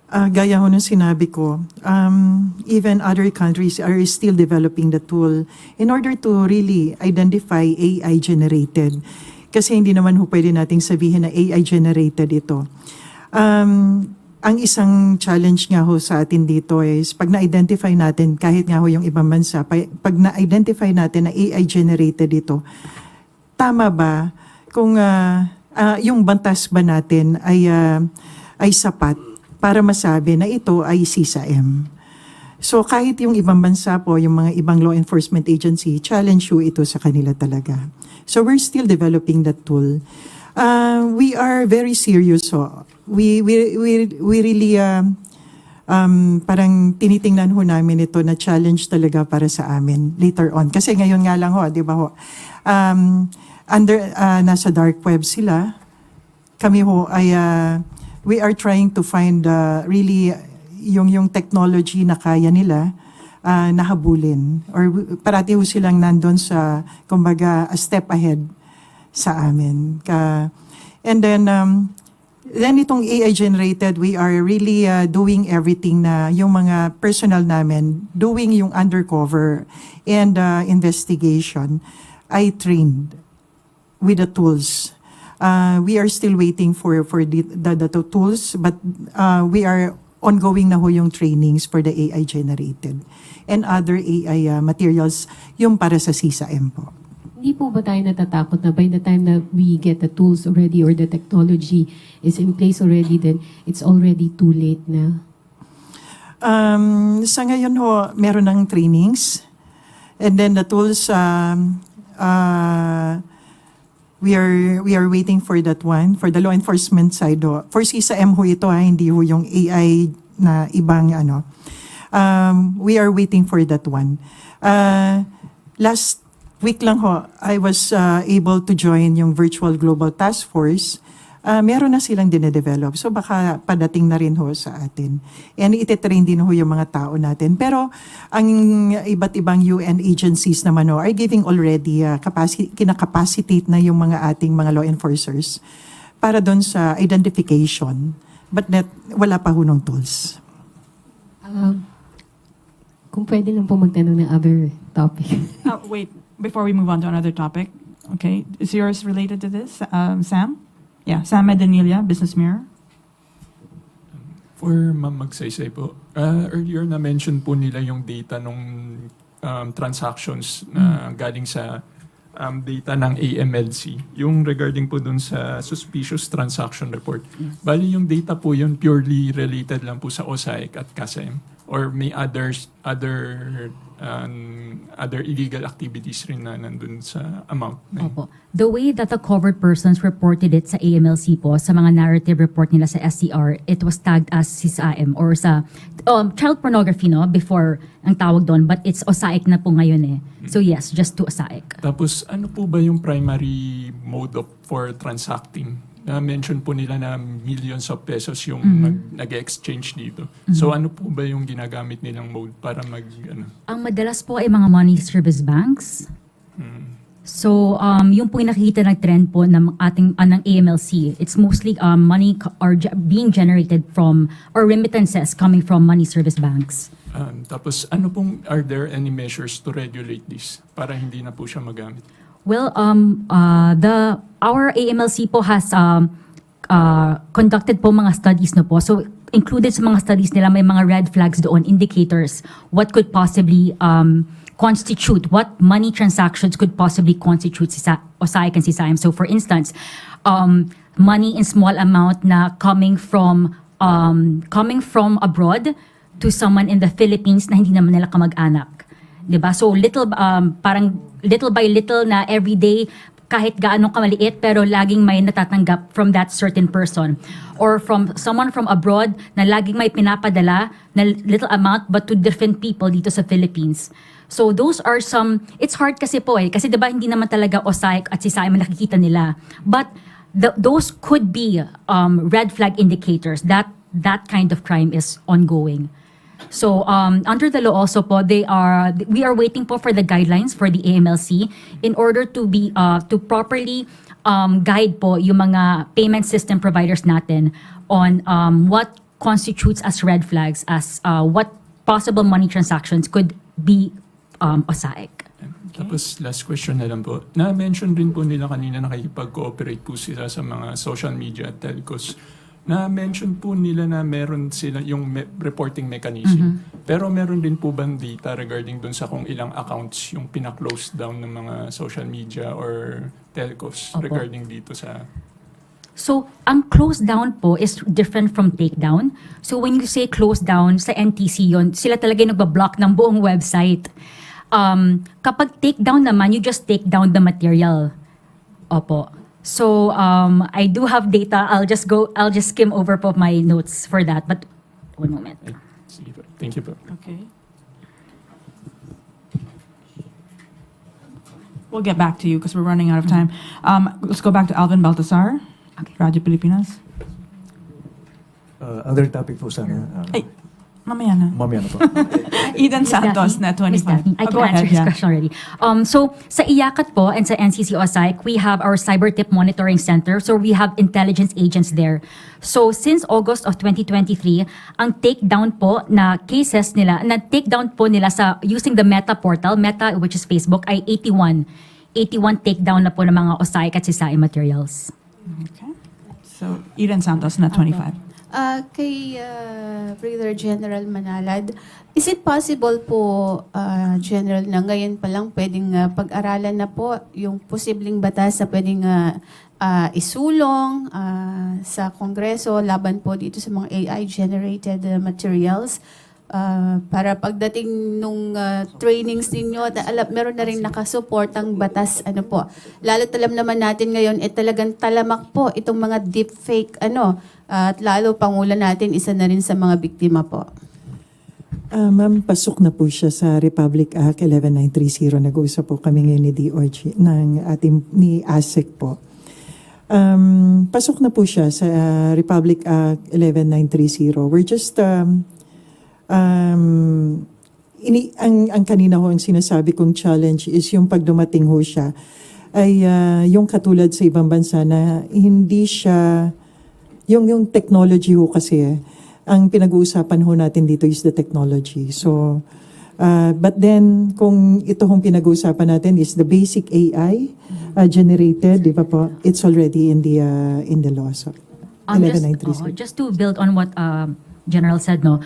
gaya ho nung sinabi ko, even other countries are still developing the tool in order to really identify AI-generated. Kasi hindi naman ho pwede nating sabihin na AI-generated ito. Ang isang challenge nga ho sa atin dito is pag na-identify natin, kahit nga ho yung ibang bansa, pag na-identify natin na AI-generated ito, tama ba kung yung bantas ba natin ay sapat para masabi na ito ay CISA-M. So kahit yung ibang bansa po, yung mga ibang law enforcement agency, challenge ho ito sa kanila talaga. So we're still developing that tool. We are very serious ho. We really parang tinitingnan ho namin ito na challenge talaga para sa amin later on. Kasi ngayon nga lang ho, di ba ho? Nasa dark web sila. Kami ho ay we are trying to find really yung technology na kaya nila nahabulin or parati ho silang nandun sa, kumbaga, a step ahead sa amin. And then itong AI generated, we are really doing everything na yung mga personal namin, doing yung undercover and investigation. I trained with the tools. We are still waiting for the tools, but we are ongoing na ho yung trainings for the AI generated and other AI materials yung para sa CSAM po. Hindi po ba tayo natatakot na by the time that we get the tools already or the technology is in place already, then it's already too late na? Sa ngayon ho, meron ng trainings. And then the tools, we are waiting for that one, for the law enforcement side ho. For CSAM ho ito hindi ho yung AI na ibang ano. We are waiting for that one. Last week lang ho, I was able to join yung Virtual Global Task Force. Meron na silang dinedevelop. So baka padating na rin ho sa atin. And ititrain din ho yung mga tao natin. Pero ang iba't ibang UN agencies naman ho are giving already kinakapacitate na yung mga ating mga law enforcers para doon sa identification. But wala pa ho ng tools. Kung pwede lang po magtanong ng other topic. Wait, before we move on to another topic, okay, is yours related to this, Sam? Yeah, Sam Medanilia, Business Mirror. For Ma'am Magsaysay po, earlier na-mention po nila yung data ng transactions na galing sa data ng AMLC, yung regarding po dun sa suspicious transaction report. Bali yung data po yun purely related lang po sa OSAA at KASAM or may other illegal activities rin na nandun sa amount. Opo. The way that the covered persons reported it sa AMLC po, sa mga narrative report nila sa SCR, it was tagged as CSAM or sa child pornography, no? Before ang tawag doon, but it's OSAIC na po ngayon eh. So yes, just to OSAIC. Tapos ano po ba yung primary mode for transacting? Na-mention po nila na millions of pesos yung nag-exchange dito. So ano po ba yung ginagamit nilang mode para Ang madalas po ay mga money service banks. So yung po yung nakikita na trend po ng ating ng AMLC, it's mostly money being generated from or remittances coming from money service banks. Tapos are there any measures to regulate this para hindi na po siya magamit? Well, our AMLC po has conducted po mga studies na po. So included sa mga studies nila may mga red flags doon, indicators, what could possibly constitute, what money transactions could possibly constitute OSAIC and CSAM. So for instance, money in small amount na coming from abroad to someone in the Philippines na hindi naman nila kamag-anak. Diba? So parang little by little na everyday, kahit gaano kamaliit, pero laging may natatanggap from that certain person. Or from someone from abroad na laging may pinapadala na little amount but to different people dito sa Philippines. So those are some, it's hard kasi po kasi diba hindi naman talaga OSAIC at CSAM nakikita nila. But those could be red flag indicators that that kind of crime is ongoing. So under the law also po, we are waiting po for the guidelines for the AMLC in order to be to properly guide po yung mga payment system providers natin on what constitutes as red flags, as what possible money transactions could be OSAIC. Tapos last question na lang po. Na-mention rin po nila kanina nakikipag-cooperate po sila sa mga social media at telcos. Na-mention po nila na meron sila yung reporting mechanism. Pero meron din po bang data regarding dun sa kung ilang accounts yung pina-close down ng mga social media or telcos regarding dito sa... So, ang close down po is different from takedown. So, when you say close down, sa NTC yon, sila talaga yung nagbablock ng buong website. Kapag takedown naman, you just take down the material. Opo. So, I do have data. I'll just skim over po my notes for that. But, one moment. Thank you po. Okay. We'll get back to you because we're running out of time. Let's go back to Alvin Baltasar, Radyo Pilipinas. Other topic po sana. Mamaya na. Mamaya na po. Eden Miss Santos, Daphne, Net Miss 25. Daphne, I Oh, can go answer ahead, his yeah. question already. So, sa IACAT po and sa NCC OSAIC, we have our Cyber Tip Monitoring Center. So, we have intelligence agents there. So, since August of 2023, ang takedown po na cases nila, na takedown po nila sa using the Meta portal, Meta, which is Facebook, ay 81. 81 takedown na po ng mga OSAIC at CISAE materials. Okay. So, Eden Santos, Net 25. Kay Brigadier General Manalad, is it possible po, General, na ngayon pa lang pwedeng pag-aralan na po yung posibleng batas na pwedeng isulong sa Kongreso laban po dito sa mga AI-generated materials? Para pagdating nung trainings ninyo, meron na rin nakasuportang batas, ano po. Lalo't alam naman natin ngayon, talagang talamak po itong mga deepfake, at lalo Pangulo natin, isa na rin sa mga biktima po. Ma'am, pasok na po siya sa Republic Act 11930. Nag-uusap po kami ngayon ni DOJ, ni ASEC po. Pasok na po siya sa Republic Act 11930. We're just ang kanina ho ang sinasabi kong challenge is yung pag dumating ho siya ay yung katulad sa ibang bansa na hindi siya yung technology ho kasi ang pinag-uusapan ho natin dito is the technology. So but then kung ito hong pinag-uusapan natin is the basic AI generated, di ba po? It's already in the law. So 11930. Just to build on what General said, no,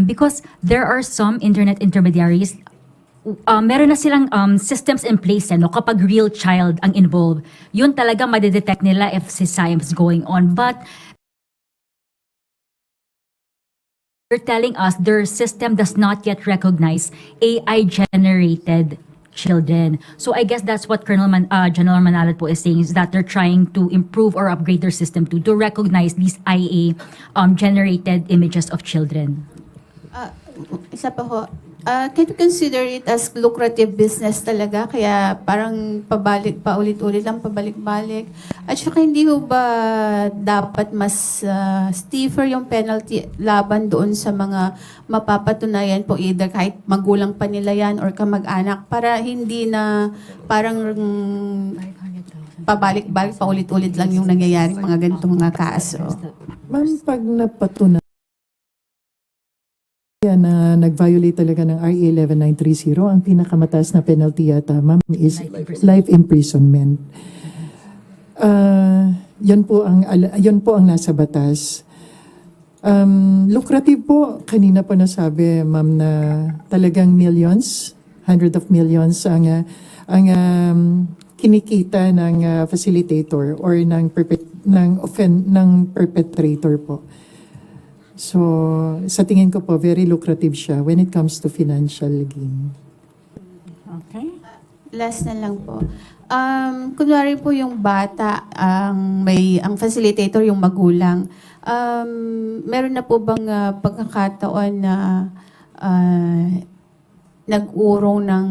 because there are some internet intermediaries, meron na silang systems in place, no, kapag real child ang involved, yun talaga madidetect nila if si science going on. But they're telling us their system does not yet recognize AI-generated children. So I guess that's what General Manalat po is saying, is that they're trying to improve or upgrade their system to recognize these IA generated images of children. Isa pa ho, can you consider it as lucrative business talaga? Kaya parang paulit-ulit lang, pabalik-balik. At saka hindi ho ba dapat mas stiffer yung penalty laban doon sa mga mapapatunayan po, either kahit magulang pa nila yan or kamag-anak, para hindi na parang pabalik-balik, paulit-ulit lang yung nangyayaring mga ganitong mga kaso. Ma'am, pag napatunayan na nag-violate talaga ng RA 11930, ang pinakamataas na penalty yata, ma'am, is life imprisonment. Yun po ang nasa batas. Lucrative po, kanina pa nasabi, ma'am, na talagang millions, hundred of millions ang kinikita ng facilitator or ng perpetrator po. So, sa tingin ko po, very lucrative siya when it comes to financial gain. Okay. Last na lang po. Kunwari po yung bata, ang facilitator, yung magulang, meron na po bang pagkakataon na nag-urong ng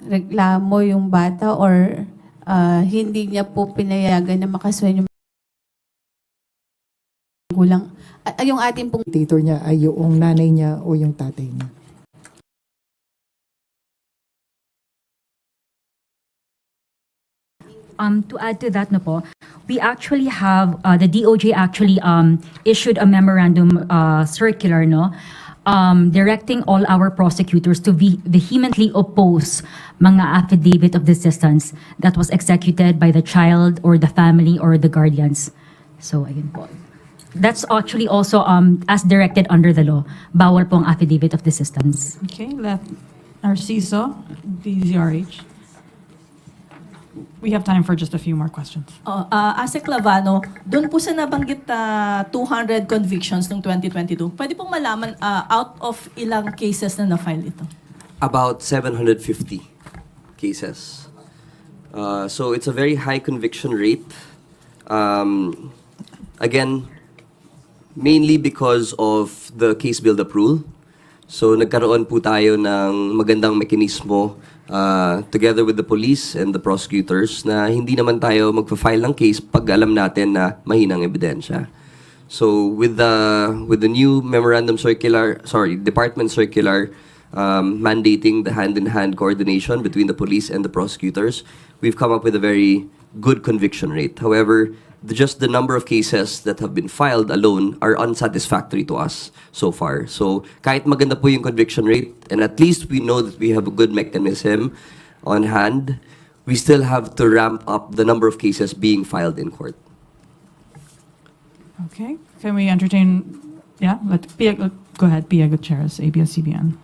reklamo yung bata or hindi niya po pinayagan na makasuhan yung magulang? Yung ating pong Facilitator niya ay yung nanay niya o yung tatay niya. To add to that, no po, we actually have, the DOJ actually issued a memorandum circular, no, directing all our prosecutors to vehemently oppose mga affidavit of desistance that was executed by the child or the family or the guardians. So, again po. That's actually also as directed under the law. Bawal pong affidavit of desistance. Okay, Narciso, DZRH. We have time for just a few more questions. Asek Lavano, doon po sa nabanggit na 200 convictions noong 2022, pwede pong malaman out of ilang cases na na-file ito? About 750 cases. So it's a very high conviction rate. Again, mainly because of the case build-up rule. So nagkaroon po tayo ng magandang mekanismo together with the police and the prosecutors na hindi naman tayo magpa-file ng case pag alam natin na mahinang ebidensya. So with the new department circular mandating the hand-in-hand coordination between the police and the prosecutors, we've come up with a very good conviction rate. However, just the number of cases that have been filed alone are unsatisfactory to us so far. So kahit maganda po yung conviction rate, and at least we know that we have a good mechanism on hand, we still have to ramp up the number of cases being filed in court. Okay, can we entertain, go ahead, Pia Gutierrez, ABS-CBN.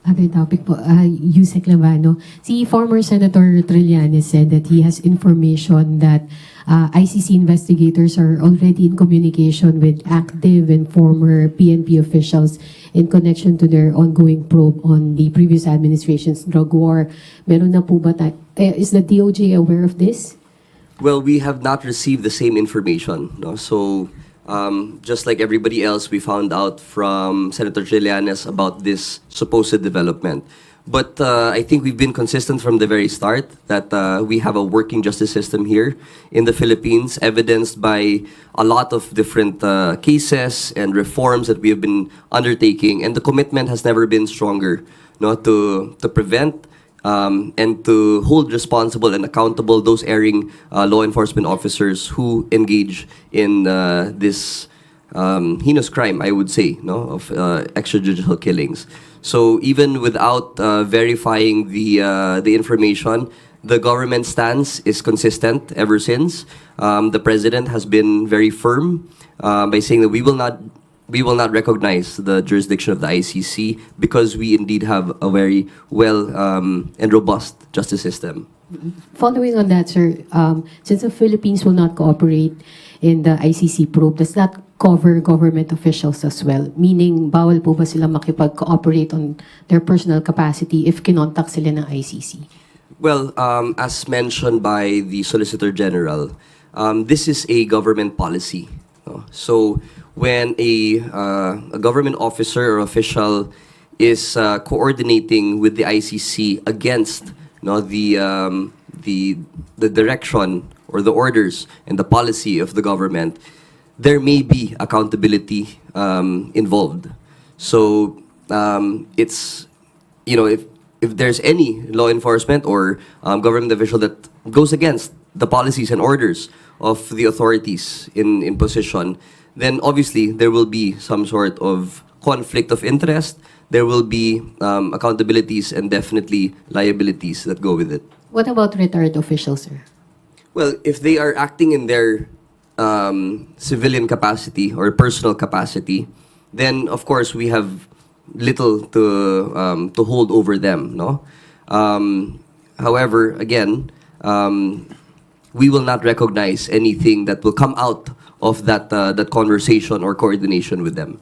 Other topic po, Yusek Labano. Si former Senator Trillanes said that he has information that ICC investigators are already in communication with active and former PNP officials in connection to their ongoing probe on the previous administration's drug war. Meron na po ba is the DOJ aware of this? Well, we have not received the same information. No? So, just like everybody else, we found out from Senator Trillanes about this supposed development. But I think we've been consistent from the very start that we have a working justice system here in the Philippines, evidenced by a lot of different cases and reforms that we have been undertaking. And the commitment has never been stronger, no, to prevent and to hold responsible and accountable those erring law enforcement officers who engage in this heinous crime, I would say, no, of extrajudicial killings. So even without verifying the information, the government stance is consistent ever since. The president has been very firm by saying that we will not recognize the jurisdiction of the ICC because we indeed have a very well and robust justice system. Following on that, sir, since the Philippines will not cooperate in the ICC probe, does that cover government officials as well? Meaning, bawal po ba sila makipag-cooperate on their personal capacity if kinontak sila ng ICC? Well, as mentioned by the Solicitor General, this is a government policy. No? So when a government officer or official is coordinating with the ICC against, no, the direction or the orders and the policy of the government, there may be accountability involved. So it's, if there's any law enforcement or government official that goes against the policies and orders of the authorities in position, then obviously there will be some sort of conflict of interest. There will be accountabilities and definitely liabilities that go with it. What about retired officials, sir? Well, if they are acting in their civilian capacity or personal capacity, then of course we have little to hold over them. No, however, again, we will not recognize anything that will come out of that conversation or coordination with them.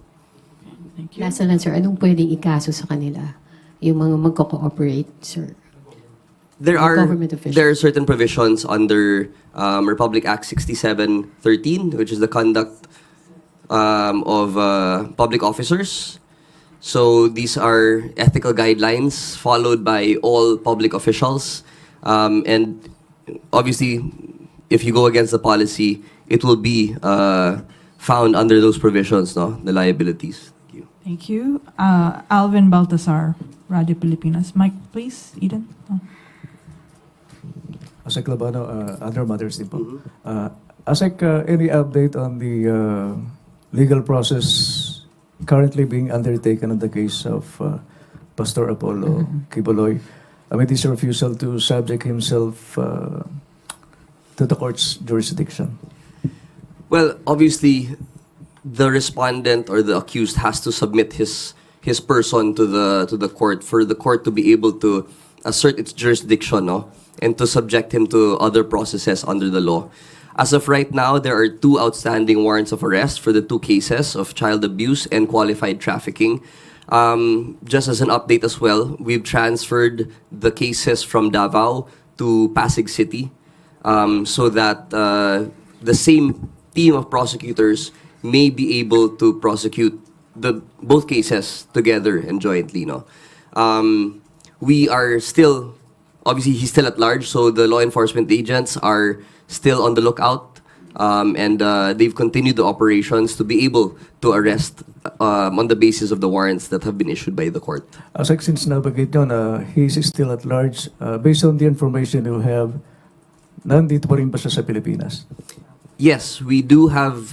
Thank you. Last na lang, sir, anong pwedeng ikaso sa kanila? Yung mga magko-cooperate, sir? There are government officials. There are certain provisions under Republic Act 6713, which is the conduct of public officers. So these are ethical guidelines followed by all public officials, and obviously, if you go against the policy, it will be found under those provisions, no, the liabilities. Thank you. Alvin Baltasar, Radio Pilipinas. Mic, please, Eden. Oh. Asek Labano, other matters din po. Asek, any update on the legal process currently being undertaken on the case of Pastor Apollo Quiboloy amid his refusal to subject himself to the court's jurisdiction? Well, obviously, the respondent or the accused has to submit his person to the court for the court to be able to assert its jurisdiction, no, and to subject him to other processes under the law. As of right now, there are 2 outstanding warrants of arrest for the 2 cases of child abuse and qualified trafficking. Just as an update as well, we've transferred the cases from Davao to Pasig City so that the same team of prosecutors may be able to prosecute both cases together and jointly. No, we are still, obviously he's still at large, so the law enforcement agents are still on the lookout and they've continued the operations to be able to arrest on the basis of the warrants that have been issued by the court. Asek, since nabagit nyo na he's still at large, based on the information you have, nandito pa rin ba siya sa Pilipinas? Yes, we do have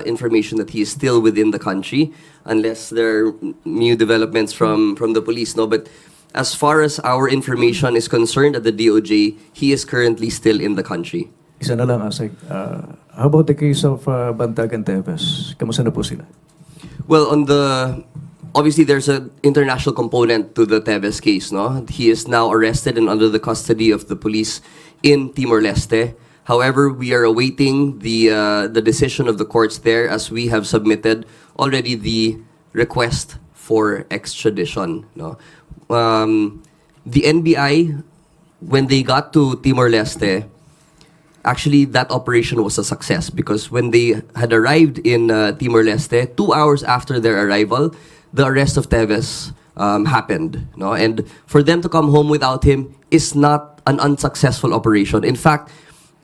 information that he is still within the country, unless there are new developments from the police. No, but as far as our information is concerned at the DOJ, he is currently still in the country. Isa na lang, Asek. How about the case of Bantag and Tevez? Kamusta na po sila? Well, obviously there's an international component to the Tevez case. No, he is now arrested and under the custody of the police in Timor-Leste. However, we are awaiting the decision of the courts there, as we have submitted already the request for extradition. No, the NBI, when they got to Timor-Leste, actually that operation was a success, because when they had arrived in Timor-Leste, 2 hours after their arrival, the arrest of Tevez happened. No, and for them to come home without him is not an unsuccessful operation. In fact,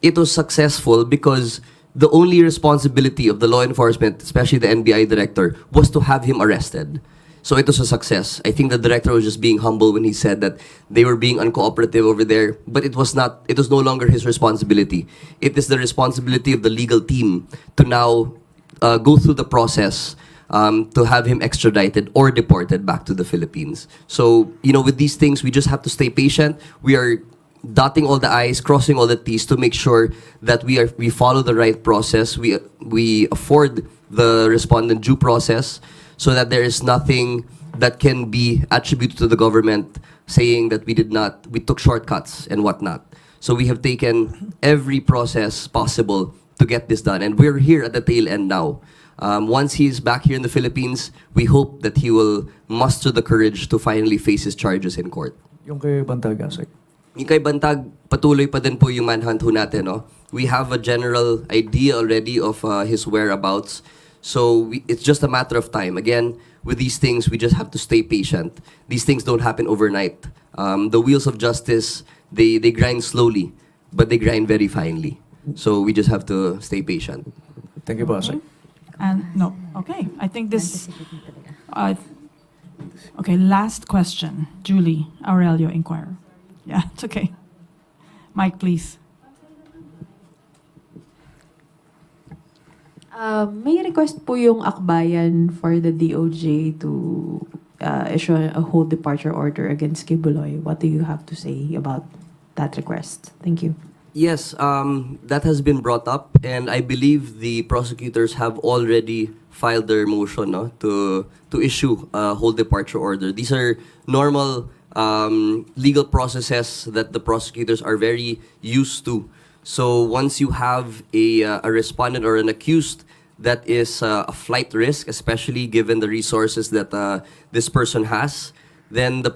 it was successful because the only responsibility of the law enforcement, especially the NBI director, was to have him arrested. So it was a success. I think the director was just being humble when he said that they were being uncooperative over there, but it was not. It was no longer his responsibility. It is the responsibility of the legal team to now go through the process to have him extradited or deported back to the Philippines. So, with these things, we just have to stay patient. We are dotting all the I's, crossing all the T's to make sure that we follow the right process. We afford the respondent due process, so that there is nothing that can be attributed to the government saying that we took shortcuts and whatnot. So we have taken every process possible to get this done, and we're here at the tail end now. Once he's back here in the Philippines, we hope that he will muster the courage to finally face his charges in court. Yung kay Bantag, Asek? Yung kay Bantag, patuloy pa din po yung manhunt ho natin. No? We have a general idea already of his whereabouts. So it's just a matter of time. Again, with these things, we just have to stay patient. These things don't happen overnight. The wheels of justice, they grind slowly, but they grind very finely. So we just have to stay patient. Thank you, Boss. And no, okay. I think this. Okay, last question. Julie Aurelio, Inquirer. Yeah, it's okay. Mike, please. May request po yung Akbayan for the DOJ to issue a whole departure order against Kibuloy. What do you have to say about that request? Thank you. Yes, that has been brought up, and I believe the prosecutors have already filed their motion to issue a whole departure order. These are normal legal processes that the prosecutors are very used to. So once you have a respondent or an accused that is a flight risk, especially given the resources that this person has, then the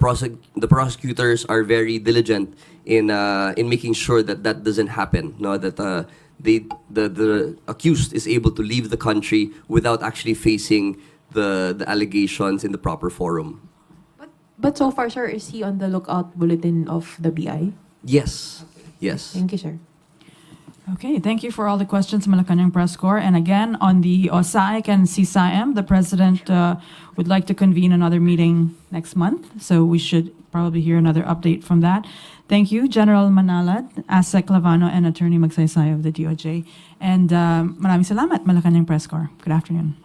prosecutors are very diligent in making sure that that doesn't happen. No, that the accused is able to leave the country without actually facing the allegations in the proper forum. But so far, sir, is he on the lookout bulletin of the BI? Yes. Yes. Thank you, sir. Okay, thank you for all the questions, Malacañang Press Corps. And again, on the OSAA and CSIM, the President would like to convene another meeting next month. So we should probably hear another update from that. Thank you, General Manalad, Asek Lavano, and Attorney Magsaysay of the DOJ. And maraming salamat, Malacañang Press Corps. Good afternoon.